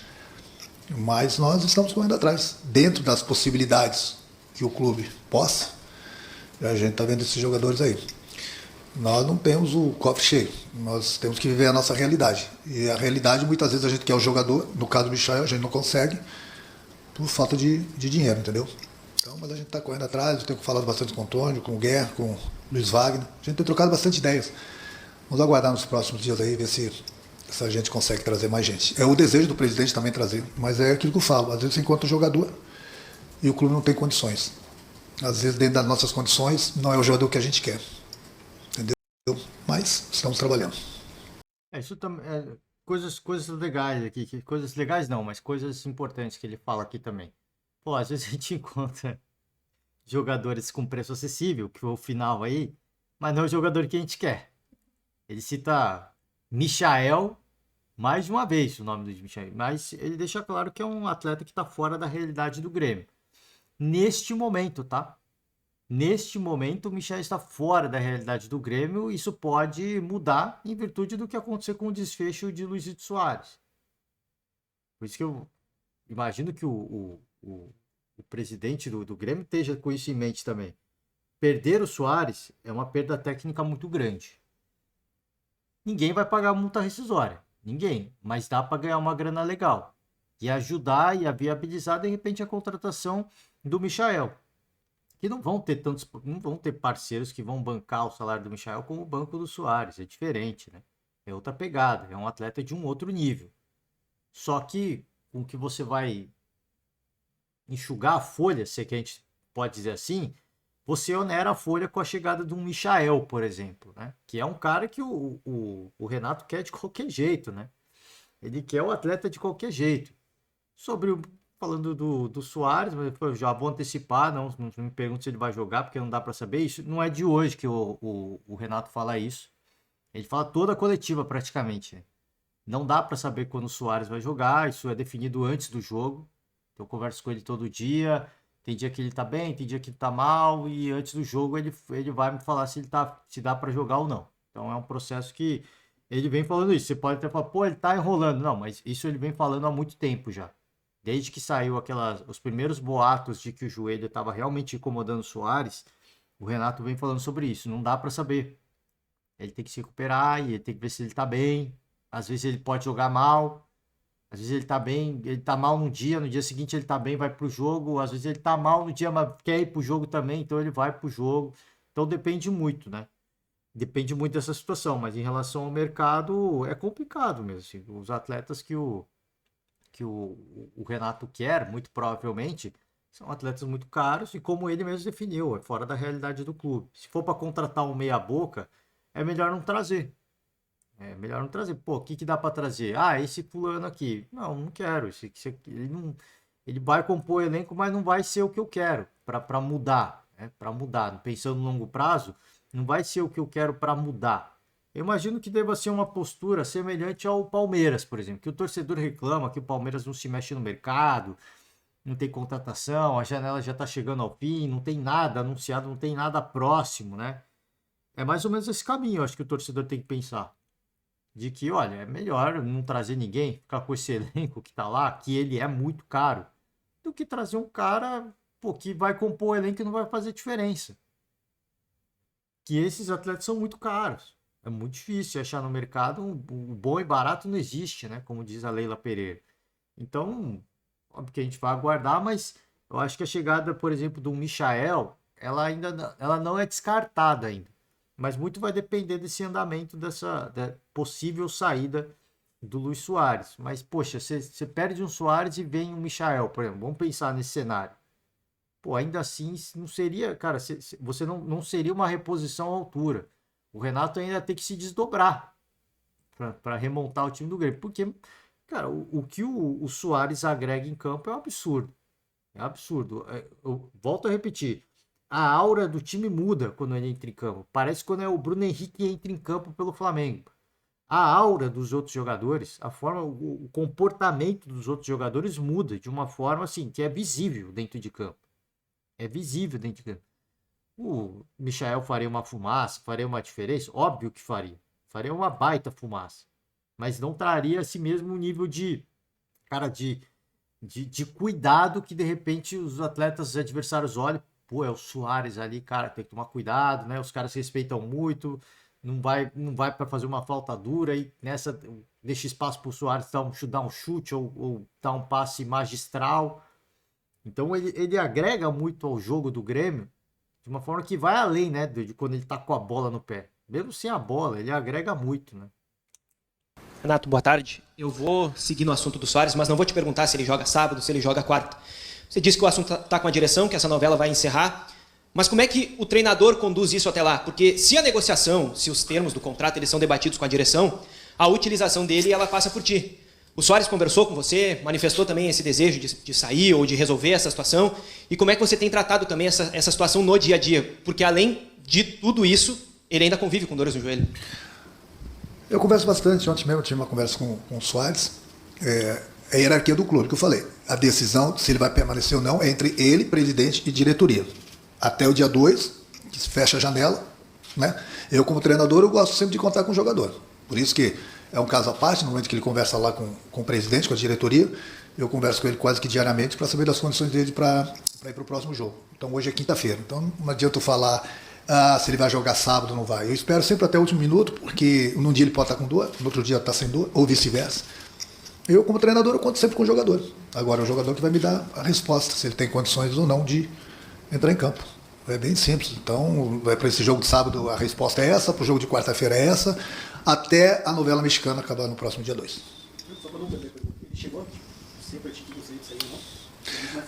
mas nós estamos correndo atrás, dentro das possibilidades que o clube possa. A gente está vendo esses jogadores aí. Nós não temos o cofre cheio, nós temos que viver a nossa realidade. E a realidade, muitas vezes, a gente quer o jogador, no caso do Michel, a gente não consegue, por falta de dinheiro, entendeu? Então, mas a gente está correndo atrás, eu tenho falado bastante com o Antônio, com o Guerra, com o Luiz Wagner, a gente tem trocado bastante ideias. Vamos aguardar nos próximos dias aí, ver se a gente consegue trazer mais gente. É o desejo do presidente também trazer, mas é aquilo que eu falo, às vezes você encontra um jogador e o clube não tem condições. Às vezes, dentro das nossas condições, não é o jogador que a gente quer. Mas estamos trabalhando. Isso também coisas legais aqui, coisas legais não, mas coisas importantes que ele fala aqui também. Pô, às vezes a gente encontra jogadores com preço acessível, que foi o final aí, mas não é o jogador que a gente quer. Ele cita Michael mais de uma vez o nome do Michael, mas ele deixa claro que é um atleta que está fora da realidade do Grêmio. Neste momento, tá? Neste momento, o Michel está fora da realidade do Grêmio. Isso pode mudar em virtude do que aconteceu com o desfecho de Luizito Soares. Por isso que eu imagino que o presidente do Grêmio esteja com isso em mente também. Perder o Soares é uma perda técnica muito grande. Ninguém vai pagar multa rescisória. Ninguém. Mas dá para ganhar uma grana legal. E ajudar e a viabilizar, de repente, a contratação do Michael. Que não vão ter parceiros que vão bancar o salário do Michael como o banco do Soares. É diferente, né? É outra pegada. É um atleta de um outro nível. Só que com que você vai enxugar a folha, se é que a gente pode dizer assim, você onera a folha com a chegada de um Michael, por exemplo, né? Que é um cara que o Renato quer de qualquer jeito, né? Ele quer o atleta de qualquer jeito. Falando do Soares, mas eu já vou antecipar, não me pergunte se ele vai jogar, porque não dá para saber. Isso não é de hoje que o Renato fala isso. Ele fala toda a coletiva praticamente. Né? Não dá para saber quando o Soares vai jogar, isso é definido antes do jogo. Eu converso com ele todo dia. Tem dia que ele tá bem, tem dia que ele tá mal, e antes do jogo ele vai me falar se dá para jogar ou não. Então é um processo que ele vem falando isso. Você pode até falar, pô, ele tá enrolando. Não, mas isso ele vem falando há muito tempo já. Desde que saiu os primeiros boatos de que o joelho estava realmente incomodando o Soares, o Renato vem falando sobre isso. Não dá para saber. Ele tem que se recuperar e ele tem que ver se ele está bem. Às vezes ele pode jogar mal. Às vezes ele está bem, ele está mal no dia seguinte ele está bem, vai pro jogo. Às vezes ele está mal no dia, mas quer ir pro jogo também, então ele vai pro jogo. Então depende muito, né? Depende muito dessa situação, mas em relação ao mercado é complicado mesmo. Assim. Os atletas que o Renato quer, muito provavelmente, são atletas muito caros e como ele mesmo definiu, é fora da realidade do clube. Se for para contratar um meia-boca, é melhor não trazer. É melhor não trazer. Pô, o que dá para trazer? Ah, esse fulano aqui. Não quero. Ele vai compor o elenco, mas não vai ser o que eu quero para mudar. Né? Para mudar. Pensando no longo prazo, não vai ser o que eu quero para mudar. Eu imagino que deva ser uma postura semelhante ao Palmeiras, por exemplo, que o torcedor reclama que o Palmeiras não se mexe no mercado, não tem contratação, a janela já está chegando ao fim, não tem nada anunciado, não tem nada próximo, né? É mais ou menos esse caminho, eu acho que o torcedor tem que pensar. De que, olha, é melhor não trazer ninguém, ficar com esse elenco que está lá, que ele é muito caro, do que trazer um cara que vai compor o elenco e não vai fazer diferença. Que esses atletas são muito caros. É muito difícil achar no mercado o bom e barato não existe, né? Como diz a Leila Pereira. Então, óbvio que a gente vai aguardar, mas eu acho que a chegada, por exemplo, do Michael, ela não é descartada ainda. Mas muito vai depender desse andamento da possível saída do Luis Soares. Mas, poxa, você perde um Soares e vem um Michael, por exemplo. Vamos pensar nesse cenário. pô, ainda assim não seria, cara, você não seria uma reposição à altura. O Renato ainda tem que se desdobrar para remontar o time do Grêmio, porque, cara, o que o Soares agrega em campo é um absurdo. É um absurdo. Eu volto a repetir. A aura do time muda quando ele entra em campo. Parece quando é o Bruno Henrique que entra em campo pelo Flamengo. A aura dos outros jogadores, a forma, o comportamento dos outros jogadores muda de uma forma assim que é visível dentro de campo. É visível dentro de campo. O Michael faria uma fumaça, faria uma diferença? Óbvio que faria. Faria uma baita fumaça. Mas não traria esse mesmo nível de, cara, de cuidado que de repente os atletas adversários olham. Pô, é o Soares ali, cara, tem que tomar cuidado, né? Os caras se respeitam muito, não vai para fazer uma falta dura e nessa deixa espaço pro Soares dar um chute ou dar um passe magistral. Então ele agrega muito ao jogo do Grêmio de uma forma que vai além, né, de quando ele tá com a bola no pé. Mesmo sem a bola, ele agrega muito, né? Renato, boa tarde. Eu vou seguir no assunto do Soares, mas não vou te perguntar se ele joga sábado, se ele joga quarta. Você disse que o assunto está com a direção, que essa novela vai encerrar, mas como é que o treinador conduz isso até lá? Porque se a negociação, se os termos do contrato eles são debatidos com a direção, a utilização dele ela passa por ti. O Soares conversou com você, manifestou também esse desejo de sair ou de resolver essa situação. E como é que você tem tratado também essa situação no dia a dia? Porque além de tudo isso, ele ainda convive com dores no joelho. Eu converso bastante. Ontem mesmo eu tive uma conversa com o Soares. É a hierarquia do clube que eu falei. A decisão, se ele vai permanecer ou não, é entre ele, presidente e diretoria. Até o dia 2, que se fecha a janela, né? Eu, como treinador, eu gosto sempre de contar com o jogador. Por isso que é um caso à parte, no momento que ele conversa lá com o presidente, com a diretoria, eu converso com ele quase que diariamente para saber das condições dele para ir para o próximo jogo. Então hoje é quinta-feira, então não adianta eu falar se ele vai jogar sábado ou não vai. Eu espero sempre até o último minuto, porque num dia ele pode estar com dor, no outro dia está sem dor, ou vice-versa. Eu, como treinador, eu conto sempre com o jogador. Agora é o jogador que vai me dar a resposta, se ele tem condições ou não de entrar em campo. É bem simples. Então, para esse jogo de sábado, a resposta é essa, para o jogo de quarta-feira é essa, até a novela mexicana acabar no próximo dia 2. Só para não perder, ele chegou sempre a te dizer isso aí, não?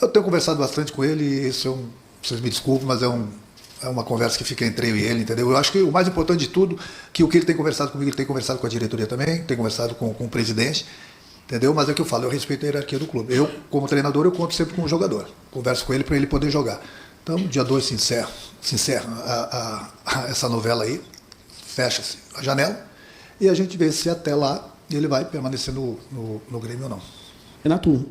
Eu tenho conversado bastante com ele, e isso vocês me desculpem, mas é uma conversa que fica entre eu e ele, entendeu? Eu acho que o mais importante de tudo, que o que ele tem conversado comigo, ele tem conversado com a diretoria também, tem conversado com o presidente, entendeu? Mas é o que eu falo, eu respeito a hierarquia do clube. Eu, como treinador, eu conto sempre com o jogador. Converso com ele para ele poder jogar. Então, dia 2 se encerra essa novela aí, fecha-se a janela, e a gente vê se até lá ele vai permanecer no Grêmio ou não. Renato,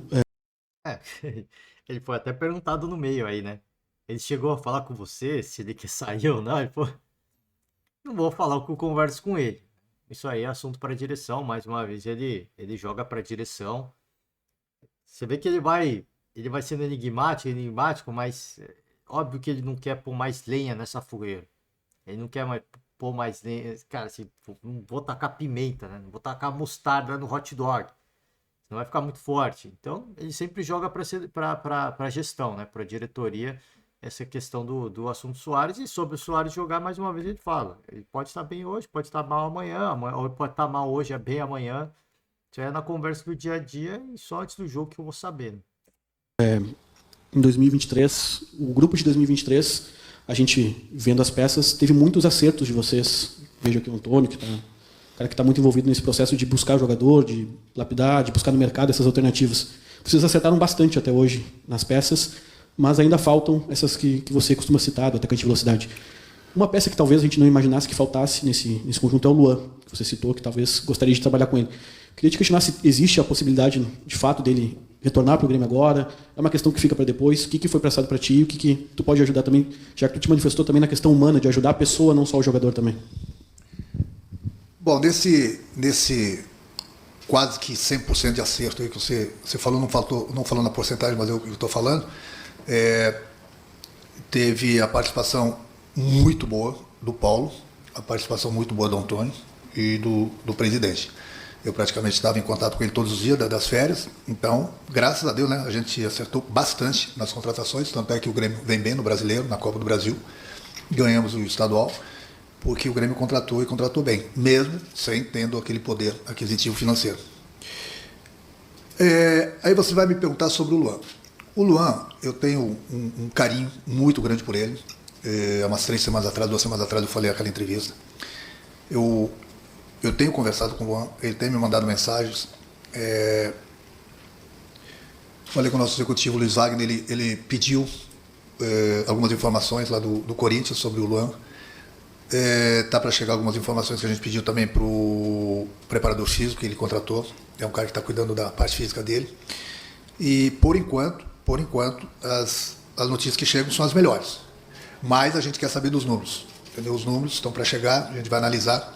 Ele foi até perguntado no meio aí, né? Ele chegou a falar com você se ele quer sair ou não. Ele falou, não vou falar o que eu converso com ele. Isso aí é assunto para a direção. Mais uma vez, ele joga para a direção. Você vê que ele vai sendo enigmático, mas óbvio que ele não quer pôr mais lenha nessa fogueira. Ele não quer pôr mais lenha. Cara, assim, não vou tacar pimenta, né? Não vou tacar mostarda no hot dog. Senão vai ficar muito forte. Então, ele sempre joga para a gestão, né? Para a diretoria, essa questão do assunto Soares. E sobre o Soares jogar, mais uma vez ele fala. Ele pode estar bem hoje, pode estar mal amanhã, ou pode estar mal hoje, é bem amanhã. Isso é na conversa do dia a dia e só antes do jogo que eu vou saber. Né? em 2023, o grupo de 2023, a gente vendo as peças, teve muitos acertos de vocês. Vejo aqui o Antônio, cara que está muito envolvido nesse processo de buscar jogador, de lapidar, de buscar no mercado essas alternativas. Vocês acertaram bastante até hoje nas peças, mas ainda faltam essas que você costuma citar, do atacante de velocidade. Uma peça que talvez a gente não imaginasse que faltasse nesse conjunto é o Luan, que você citou, que talvez gostaria de trabalhar com ele. Queria te questionar se existe a possibilidade, de fato, dele retornar para o Grêmio agora. É uma questão que fica para depois. O que foi prestado para ti? O que tu pode ajudar também, já que tu te manifestou também na questão humana, de ajudar a pessoa, não só o jogador também. Bom, nesse quase que 100% de acerto aí que você falou, não falou na porcentagem, mas eu estou falando, teve a participação muito boa do Paulo, a participação muito boa do Antônio e do presidente. Eu praticamente estava em contato com ele todos os dias das férias, então, graças a Deus, né, a gente acertou bastante nas contratações, tanto é que o Grêmio vem bem no Brasileiro, na Copa do Brasil, ganhamos o estadual, porque o Grêmio contratou e contratou bem, mesmo sem tendo aquele poder aquisitivo financeiro. Aí você vai me perguntar sobre o Luan. O Luan, eu tenho um carinho muito grande por ele. Há umas 2 semanas atrás, eu falei aquela entrevista. Eu tenho conversado com o Luan, ele tem me mandado mensagens. Falei com o nosso executivo, Luiz Wagner, ele pediu algumas informações lá do Corinthians sobre o Luan. Tá para chegar algumas informações que a gente pediu também para o preparador físico que ele contratou. É um cara que está cuidando da parte física dele. E por enquanto, as notícias que chegam são as melhores. Mas a gente quer saber dos números. Entendeu? Os números estão para chegar, a gente vai analisar.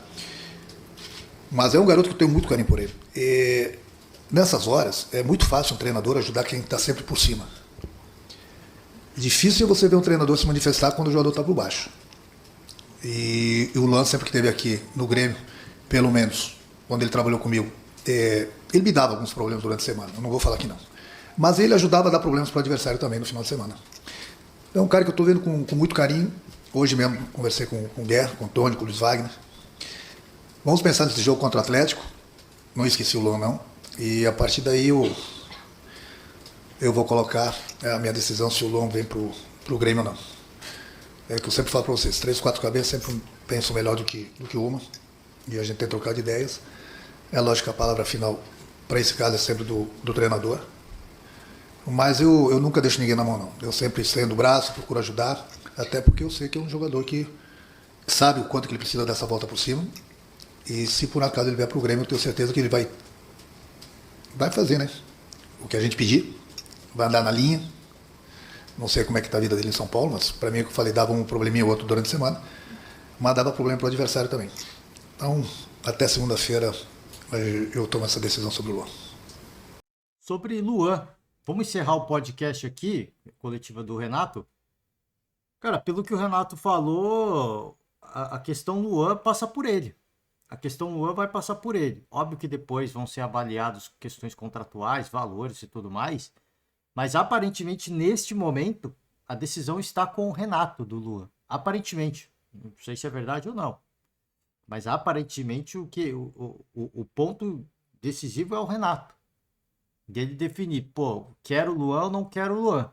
Mas é um garoto que eu tenho muito carinho por ele. E nessas horas, é muito fácil um treinador ajudar quem está sempre por cima. Difícil é você ver um treinador se manifestar quando o jogador está por baixo. E o Luan, sempre que esteve aqui no Grêmio, pelo menos, quando ele trabalhou comigo, ele me dava alguns problemas durante a semana, eu não vou falar que não. Mas ele ajudava a dar problemas para o adversário também no final de semana. É um cara que eu estou vendo com muito carinho. Hoje mesmo conversei com o Guerra, com o Tony, com o Luiz Wagner. Vamos pensar nesse jogo contra o Atlético. Não esqueci o Luan, não. E a partir daí eu vou colocar a minha decisão se o Luan vem para o Grêmio ou não. É que eu sempre falo para vocês, 3, 4 cabeças sempre penso melhor do que uma. E a gente tem que trocar de ideias. É lógico que a palavra final, para esse caso, é sempre do treinador. Mas eu nunca deixo ninguém na mão, não. Eu sempre estendo o braço, procuro ajudar, até porque eu sei que é um jogador que sabe o quanto que ele precisa dessa volta por cima. E se por acaso ele vier para o Grêmio, eu tenho certeza que ele vai fazer, né? O que a gente pedir, vai andar na linha. Não sei como é que está a vida dele em São Paulo, mas para mim, o que eu falei, dava um probleminha ou outro durante a semana, mas dava problema para o adversário também. Então, até segunda-feira, eu tomo essa decisão sobre o Luan. Sobre Luan, vamos encerrar o podcast aqui, coletiva do Renato. Cara, pelo que o Renato falou, a questão Luan passa por ele. A questão Luan vai passar por ele. Óbvio que depois vão ser avaliadas questões contratuais, valores e tudo mais. Mas aparentemente, neste momento, a decisão está com o Renato do Luan. Aparentemente. Não sei se é verdade ou não. Mas aparentemente o ponto decisivo é o Renato. Dele definir, quero o Luan ou não quero o Luan.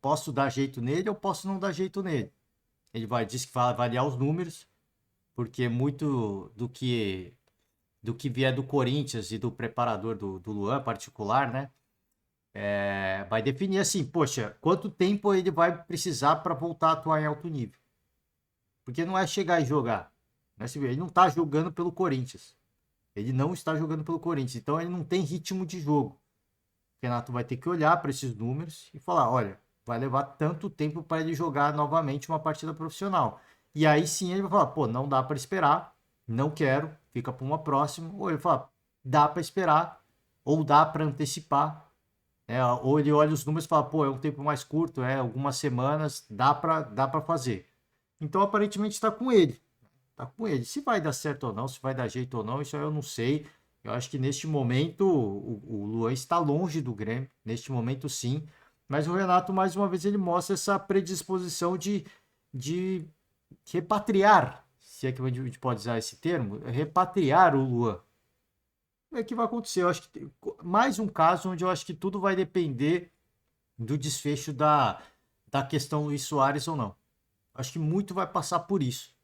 Posso dar jeito nele ou posso não dar jeito nele. Ele diz que vai avaliar os números, porque muito do que vier do Corinthians e do preparador do Luan particular, né? Vai definir assim, poxa, quanto tempo ele vai precisar para voltar a atuar em alto nível. Porque não é chegar e jogar. Né? Ele não está jogando pelo Corinthians. Ele não está jogando pelo Corinthians. Então ele não tem ritmo de jogo. O Renato vai ter que olhar para esses números e falar, olha, vai levar tanto tempo para ele jogar novamente uma partida profissional. E aí sim ele vai falar, não dá para esperar, não quero, fica para uma próxima. Ou ele fala, dá para esperar, ou dá para antecipar. Ou ele olha os números e fala, é um tempo mais curto, algumas semanas, dá para fazer. Então, aparentemente, está com ele. Está com ele. Se vai dar certo ou não, se vai dar jeito ou não, isso aí eu não sei. Eu acho que neste momento o Luan está longe do Grêmio. Neste momento, sim. Mas o Renato, mais uma vez, ele mostra essa predisposição de repatriar, se é que a gente pode usar esse termo, repatriar o Luan. O que vai acontecer? Eu acho que mais um caso onde eu acho que tudo vai depender do desfecho da questão Luis Soares ou não. Acho que muito vai passar por isso.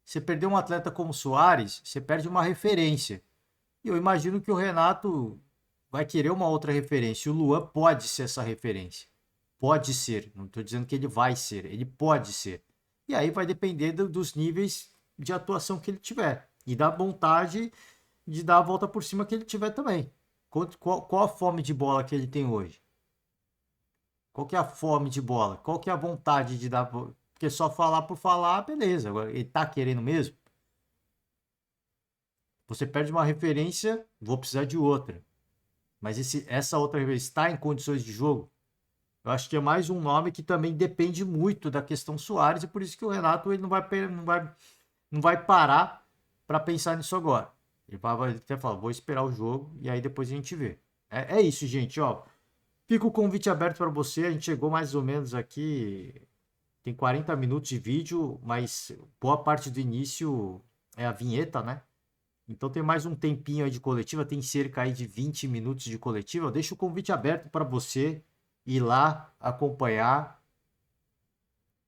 Você perder um atleta como Soares, você perde uma referência. E eu imagino que o Renato vai querer uma outra referência. O Luan pode ser essa referência. Pode ser. Não estou dizendo que ele vai ser. Ele pode ser. E aí vai depender dos níveis de atuação que ele tiver. E da vontade de dar a volta por cima que ele tiver também. Qual a fome de bola que ele tem hoje? Qual que é a fome de bola? Qual que é a vontade de dar... Porque só falar por falar, beleza. Agora, ele tá querendo mesmo? Você perde uma referência, vou precisar de outra. Mas essa outra referência está em condições de jogo? Eu acho que é mais um nome que também depende muito da questão Soares, e por isso que o Renato ele não vai parar para pensar nisso agora. Ele vai até falar, vou esperar o jogo e aí depois a gente vê. É isso, gente. Fica o convite aberto para você. A gente chegou mais ou menos aqui... Tem 40 minutos de vídeo, mas boa parte do início é a vinheta, né? Então tem mais um tempinho aí de coletiva, tem cerca aí de 20 minutos de coletiva. Eu deixo o convite aberto para você ir lá acompanhar.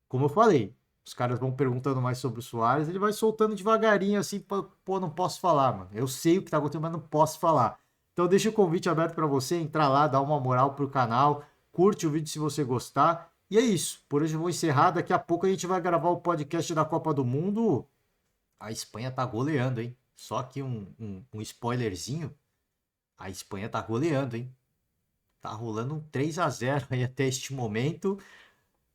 Como eu falei, os caras vão perguntando mais sobre o Suárez, ele vai soltando devagarinho assim, pô, não posso falar, mano. Eu sei o que tá acontecendo, mas não posso falar. Então deixa o convite aberto para você entrar lá, dar uma moral pro canal, curte o vídeo se você gostar. E é isso, por hoje eu vou encerrar, daqui a pouco a gente vai gravar o podcast da Copa do Mundo. A Espanha tá goleando, hein? Só que um spoilerzinho, a Espanha tá goleando, hein? Tá rolando um 3-0 aí até este momento.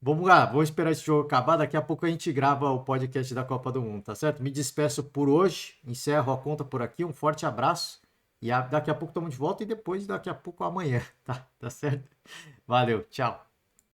Vamos lá, vou esperar esse jogo acabar. Daqui a pouco a gente grava o podcast da Copa do Mundo, tá certo? Me despeço por hoje, encerro a conta por aqui. Um forte abraço e daqui a pouco estamos de volta e depois daqui a pouco amanhã, tá certo? Valeu, tchau.